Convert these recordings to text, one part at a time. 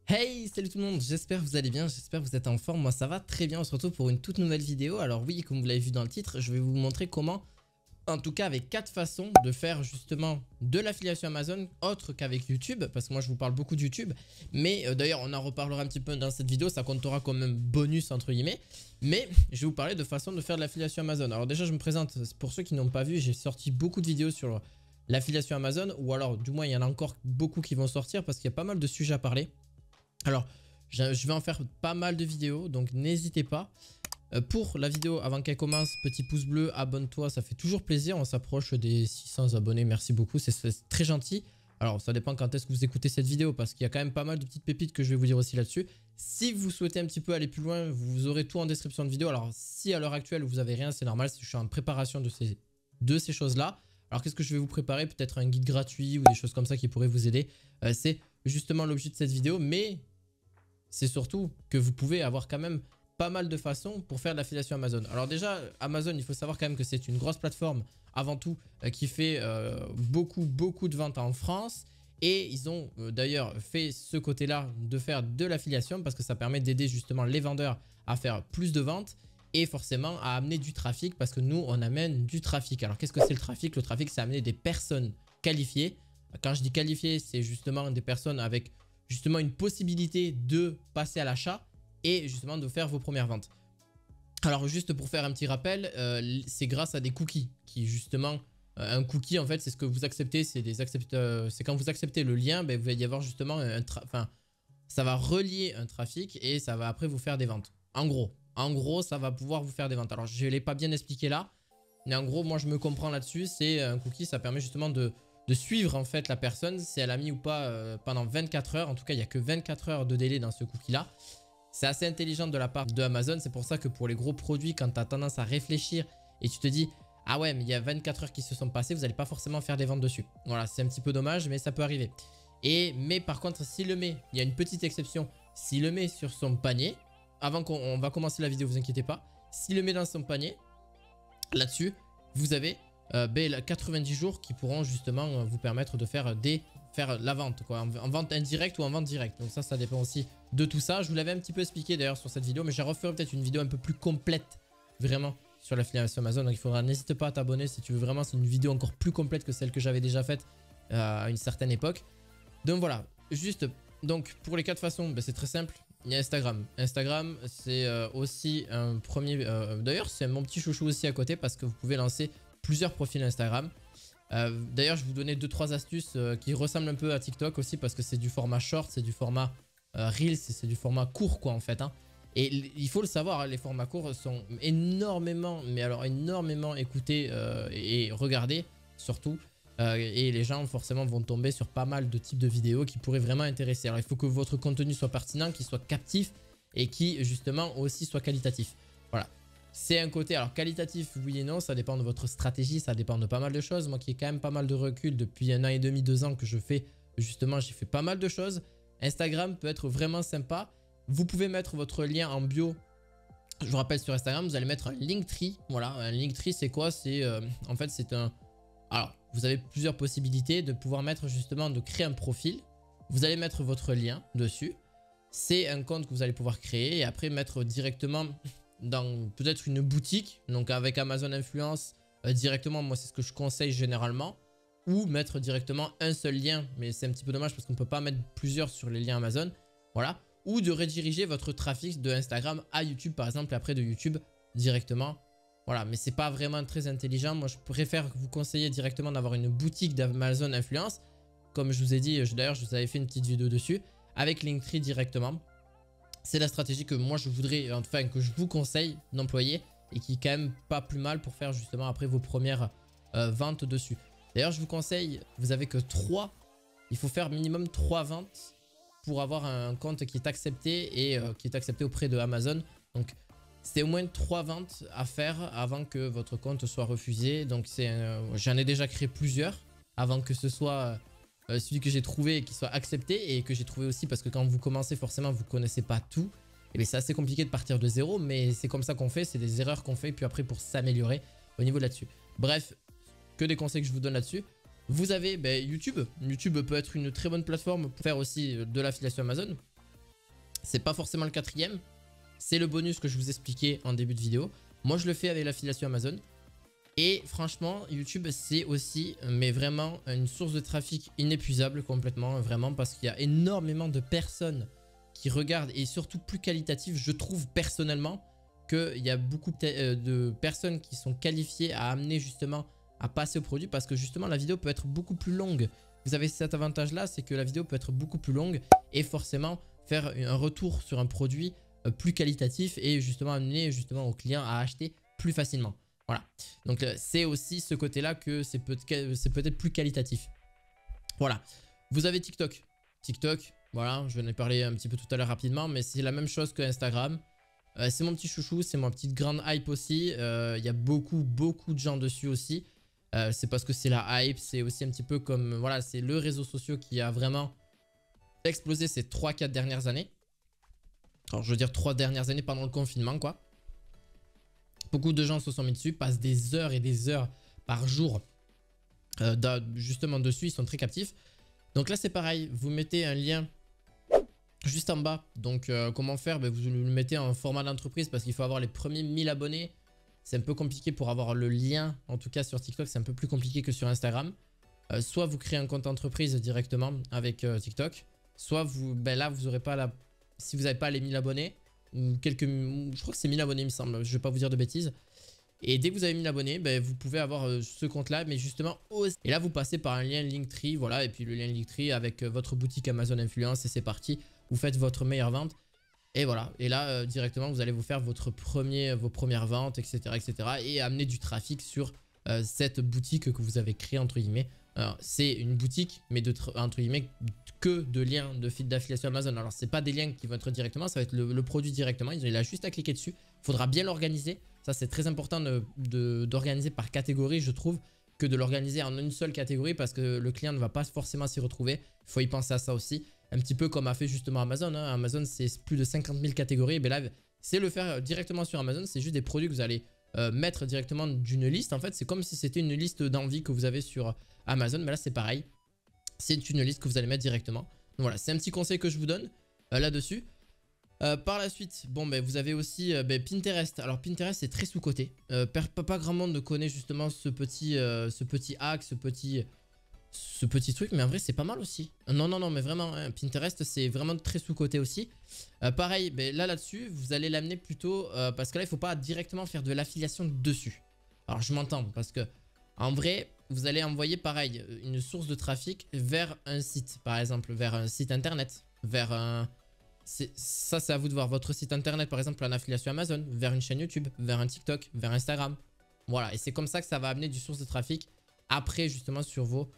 Hey, salut tout le monde, j'espère que vous allez bien, j'espère que vous êtes en forme, moi ça va très bien, on se retrouve pour une toute nouvelle vidéo. Alors oui, comme vous l'avez vu dans le titre, je vais vous montrer comment, en tout cas avec 4 façons de faire justement de l'affiliation Amazon autre qu'avec YouTube, parce que moi je vous parle beaucoup de YouTube, mais d'ailleurs on en reparlera un petit peu dans cette vidéo, ça comptera comme un bonus entre guillemets, mais je vais vous parler de façon de faire de l'affiliation Amazon. Alors déjà je me présente, pour ceux qui n'ont pas vu, j'ai sorti beaucoup de vidéos sur l'affiliation Amazon, ou alors du moins il y en a encore beaucoup qui vont sortir parce qu'il y a pas mal de sujets à parler. Alors, je vais en faire pas mal de vidéos, donc n'hésitez pas. Pour la vidéo, avant qu'elle commence, petit pouce bleu, abonne-toi, ça fait toujours plaisir. On s'approche des 600 abonnés, merci beaucoup, c'est très gentil. Alors, ça dépend quand est-ce que vous écoutez cette vidéo, parce qu'il y a quand même pas mal de petites pépites que je vais vous dire aussi là-dessus. Si vous souhaitez un petit peu aller plus loin, vous aurez tout en description de vidéo. Alors, si à l'heure actuelle, vous avez rien, c'est normal, je suis en préparation de ces choses-là. Alors, qu'est-ce que je vais vous préparer? Peut-être un guide gratuit ou des choses comme ça qui pourraient vous aider. C'est justement l'objet de cette vidéo, mais c'est surtout que vous pouvez avoir quand même pas mal de façons pour faire de l'affiliation Amazon. Alors déjà, Amazon, il faut savoir quand même que c'est une grosse plateforme avant tout qui fait beaucoup de ventes en France. Et ils ont d'ailleurs fait ce côté-là de faire de l'affiliation parce que ça permet d'aider justement les vendeurs à faire plus de ventes et forcément à amener du trafic parce que nous, on amène du trafic. Alors qu'est-ce que c'est le trafic? Le trafic, c'est amener des personnes qualifiées. Quand je dis qualifiées, c'est justement des personnes avec justement une possibilité de passer à l'achat et justement de faire vos premières ventes. Alors juste pour faire un petit rappel, c'est grâce à des cookies qui justement, un cookie en fait c'est ce que vous acceptez, c'est quand vous acceptez le lien, ben, vous allez y avoir justement ça va relier un trafic et ça va après vous faire des ventes. En gros ça va pouvoir vous faire des ventes. Alors je ne l'ai pas bien expliqué là, mais en gros moi je me comprends là-dessus, c'est un cookie, ça permet justement de suivre en fait la personne, si elle a mis ou pas pendant 24 heures. En tout cas, il n'y a que 24 heures de délai dans ce cookie-là. C'est assez intelligent de la part de Amazon. C'est pour ça que pour les gros produits, quand tu as tendance à réfléchir et tu te dis « Ah ouais, mais il y a 24 heures qui se sont passées, vous n'allez pas forcément faire des ventes dessus. » Voilà, c'est un petit peu dommage, mais ça peut arriver. Mais par contre, s'il le met, il y a une petite exception, s'il le met sur son panier, avant qu'on va commencer la vidéo, vous inquiétez pas, s'il le met dans son panier, là-dessus, vous avez 90 jours qui pourront justement vous permettre de faire la vente quoi, en vente indirecte ou en vente directe. Donc ça dépend aussi de tout ça. Je vous l'avais un petit peu expliqué d'ailleurs sur cette vidéo, mais je referai peut-être une vidéo un peu plus complète vraiment sur l'affiliation Amazon. Donc il faudra, n'hésite pas à t'abonner si tu veux vraiment. C'est une vidéo encore plus complète que celle que j'avais déjà faite à une certaine époque. Donc voilà, juste donc pour les 4 façons, c'est très simple. Il y a Instagram. Instagram, c'est aussi un premier... D'ailleurs, c'est mon petit chouchou aussi à côté parce que vous pouvez lancer plusieurs profils Instagram. D'ailleurs, je vais vous donner 2-3 astuces qui ressemblent un peu à TikTok aussi parce que c'est du format short, c'est du format Reels, c'est du format court quoi en fait. Hein. Et il faut le savoir, hein, les formats courts sont énormément, mais alors énormément écoutés et regardés surtout. Et les gens forcément vont tomber sur pas mal de types de vidéos qui pourraient vraiment intéresser. Alors il faut que votre contenu soit pertinent, qu'il soit captif et qui justement aussi soit qualitatif. Voilà. C'est un côté, alors qualitatif oui et non, ça dépend de votre stratégie, ça dépend de pas mal de choses. Moi qui ai quand même pas mal de recul depuis 1 an et demi, 2 ans que je fais, justement j'ai fait pas mal de choses. Instagram peut être vraiment sympa. Vous pouvez mettre votre lien en bio. Je vous rappelle sur Instagram, vous allez mettre un Linktree. Voilà, un Linktree c'est quoi? C'est en fait c'est un... Alors, vous avez plusieurs possibilités de pouvoir mettre justement, de créer un profil. Vous allez mettre votre lien dessus. C'est un compte que vous allez pouvoir créer et après mettre directement dans peut-être une boutique. Donc avec Amazon Influence directement, moi c'est ce que je conseille généralement. Ou mettre directement un seul lien. Mais c'est un petit peu dommage parce qu'on ne peut pas mettre plusieurs sur les liens Amazon. Voilà. Ou de rediriger votre trafic de Instagram à YouTube par exemple et après de YouTube directement. Voilà, mais c'est pas vraiment très intelligent. Moi, je préfère vous conseiller directement d'avoir une boutique d'Amazon Influence. Comme je vous ai dit, d'ailleurs, je vous avais fait une petite vidéo dessus. Avec Linktree directement. C'est la stratégie que moi, je voudrais, enfin, que je vous conseille d'employer. Et qui est quand même pas plus mal pour faire justement après vos premières ventes dessus. D'ailleurs, je vous conseille, vous avez que 3. Il faut faire minimum 3 ventes pour avoir un compte qui est accepté et qui est accepté auprès de Amazon. Donc, c'est au moins 3 ventes à faire avant que votre compte soit refusé. Donc j'en ai déjà créé plusieurs avant que ce soit celui que j'ai trouvé et qui soit accepté. Et que j'ai trouvé aussi parce que quand vous commencez forcément vous ne connaissez pas tout. Et bien c'est assez compliqué de partir de zéro, mais c'est comme ça qu'on fait. C'est des erreurs qu'on fait puis après pour s'améliorer au niveau là-dessus. Bref, que des conseils que je vous donne là-dessus. Vous avez YouTube. YouTube peut être une très bonne plateforme pour faire aussi de l'affiliation Amazon. C'est pas forcément le quatrième. C'est le bonus que je vous expliquais en début de vidéo. Moi, je le fais avec l'affiliation Amazon. Et franchement, YouTube, c'est aussi, mais vraiment, une source de trafic inépuisable complètement, vraiment, parce qu'il y a énormément de personnes qui regardent et surtout plus qualitatives. Je trouve personnellement qu'il y a beaucoup de personnes qui sont qualifiées à amener justement à passer au produit parce que justement, la vidéo peut être beaucoup plus longue. Vous avez cet avantage-là, c'est que la vidéo peut être beaucoup plus longue et forcément faire un retour sur un produit plus qualitatif et justement amener justement au client à acheter plus facilement. Voilà, donc c'est aussi ce côté-là que c'est peut-être plus qualitatif. Voilà, vous avez TikTok. TikTok, voilà, je vais en parler un petit peu tout à l'heure rapidement, mais c'est la même chose que Instagram. C'est mon petit chouchou, c'est ma petite grande hype aussi. Il y a beaucoup de gens dessus aussi. C'est parce que c'est la hype, c'est aussi un petit peu comme, voilà, c'est le réseau social qui a vraiment explosé ces 3-4 dernières années. Alors je veux dire 3 dernières années pendant le confinement quoi. Beaucoup de gens se sont mis dessus, passent des heures et des heures par jour justement dessus, ils sont très captifs. Donc là c'est pareil, vous mettez un lien juste en bas. Donc comment faire, ben, vous le mettez en format d'entreprise parce qu'il faut avoir les premiers 1000 abonnés. C'est un peu compliqué pour avoir le lien, en tout cas sur TikTok c'est un peu plus compliqué que sur Instagram. Soit vous créez un compte entreprise directement avec TikTok, soit vous, ben là vous n'aurez pas la... Si vous n'avez pas les 1000 abonnés, ou quelques... Je crois que c'est 1000 abonnés il me semble, je ne vais pas vous dire de bêtises. Et dès que vous avez 1000 abonnés, ben, vous pouvez avoir ce compte là, mais justement aussi... Et là vous passez par un lien Linktree, voilà, et puis le lien Linktree avec votre boutique Amazon Influence et c'est parti. Vous faites votre meilleure vente. Et voilà, et là directement vous allez vous faire vos premières ventes, etc. et amener du trafic sur cette boutique que vous avez créée entre guillemets. C'est une boutique, mais entre guillemets que de liens d'affiliation Amazon. Alors c'est pas des liens qui vont être directement, ça va être le produit directement. Il a juste à cliquer dessus. Il faudra bien l'organiser. Ça c'est très important d'organiser par catégorie, je trouve, que de l'organiser en une seule catégorie parce que le client ne va pas forcément s'y retrouver. Il faut y penser à ça aussi. Un petit peu comme a fait justement Amazon. Hein. Amazon c'est plus de 50 000 catégories. Mais là c'est le faire directement sur Amazon. C'est juste des produits que vous allez mettre directement d'une liste. En fait c'est comme si c'était une liste d'envie que vous avez sur Amazon. Mais là c'est pareil. C'est une liste que vous allez mettre directement. Donc voilà, c'est un petit conseil que je vous donne là-dessus. Par la suite, bon, ben, vous avez aussi Pinterest. Alors Pinterest c'est très sous-coté. Pas grand monde ne connaît justement ce petit hack, ce petit truc, mais en vrai c'est pas mal aussi. Non, mais vraiment, hein, Pinterest c'est vraiment très sous-coté aussi. Pareil, ben, là-dessus, vous allez l'amener plutôt parce que là il faut pas directement faire de l'affiliation dessus. Alors je m'entends parce que en vrai, vous allez envoyer pareil une source de trafic vers un site, par exemple, vers un site internet, vers un... Ça c'est à vous de voir, votre site internet par exemple en affiliation Amazon, vers une chaîne YouTube, vers un TikTok, vers Instagram. Voilà, et c'est comme ça que ça va amener du source de trafic après justement sur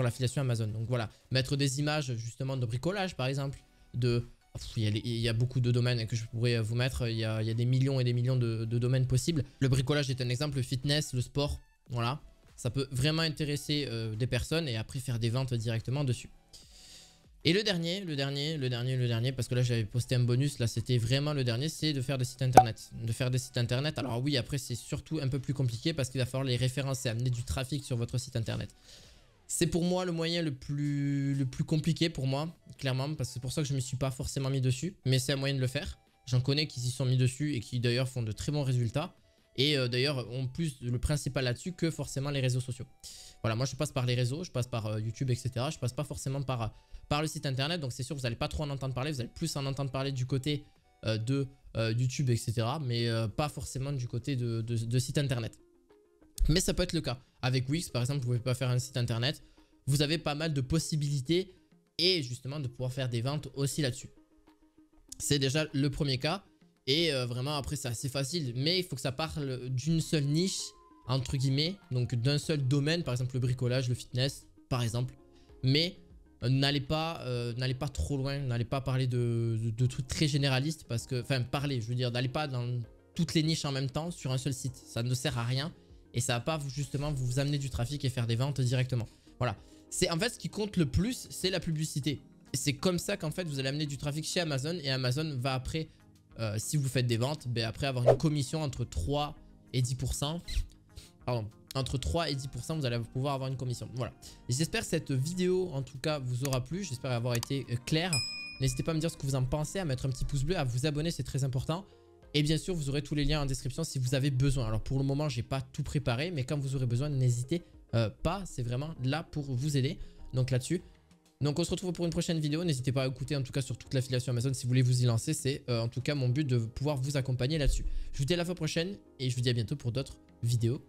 l'affiliation Amazon. Donc voilà, mettre des images justement de bricolage par exemple, il y a beaucoup de domaines que je pourrais vous mettre, il y a des millions et des millions de domaines possibles. Le bricolage est un exemple, le fitness, le sport, voilà. Ça peut vraiment intéresser des personnes et après faire des ventes directement dessus. Et le dernier, parce que là j'avais posté un bonus, là c'était vraiment le dernier, c'est de faire des sites internet. Alors oui, après c'est surtout un peu plus compliqué parce qu'il va falloir les référencer, amener du trafic sur votre site internet. C'est pour moi le moyen le plus compliqué pour moi, clairement, parce que c'est pour ça que je ne me suis pas forcément mis dessus, mais c'est un moyen de le faire. J'en connais qui s'y sont mis dessus et qui d'ailleurs font de très bons résultats. Et d'ailleurs ont plus le principal là-dessus que forcément les réseaux sociaux. Voilà, moi je passe par les réseaux, je passe par YouTube, etc. Je passe pas forcément par le site internet. Donc c'est sûr, vous n'allez pas trop en entendre parler. Vous allez plus en entendre parler du côté de YouTube, etc. Mais pas forcément du côté de site internet. Mais ça peut être le cas. Avec Wix, par exemple, vous ne pouvez pas faire un site internet. Vous avez pas mal de possibilités et justement de pouvoir faire des ventes aussi là-dessus. C'est déjà le premier cas. Et vraiment après c'est assez facile, mais il faut que ça parle d'une seule niche, entre guillemets, donc d'un seul domaine, par exemple le bricolage, le fitness, par exemple. Mais n'allez pas trop loin, n'allez pas parler de trucs très généralistes, parce que, enfin je veux dire, n'allez pas dans toutes les niches en même temps sur un seul site, ça ne sert à rien et ça va pas justement vous amener du trafic et faire des ventes directement. Voilà, c'est en fait ce qui compte le plus, c'est la publicité. C'est comme ça qu'en fait vous allez amener du trafic chez Amazon et Amazon va après... si vous faites des ventes, ben après avoir une commission entre 3 et 10%. Pardon, entre 3 et 10%, vous allez pouvoir avoir une commission. Voilà. J'espère que cette vidéo, en tout cas, vous aura plu. J'espère avoir été clair. N'hésitez pas à me dire ce que vous en pensez, à mettre un petit pouce bleu, à vous abonner, c'est très important. Et bien sûr, vous aurez tous les liens en description si vous avez besoin. Alors pour le moment, j'ai pas tout préparé, mais quand vous aurez besoin, n'hésitez pas. C'est vraiment là pour vous aider. Donc là-dessus. Donc on se retrouve pour une prochaine vidéo. N'hésitez pas à écouter en tout cas sur toute l'affiliation Amazon si vous voulez vous y lancer. C'est en tout cas mon but de pouvoir vous accompagner là-dessus. Je vous dis à la fois prochaine et je vous dis à bientôt pour d'autres vidéos.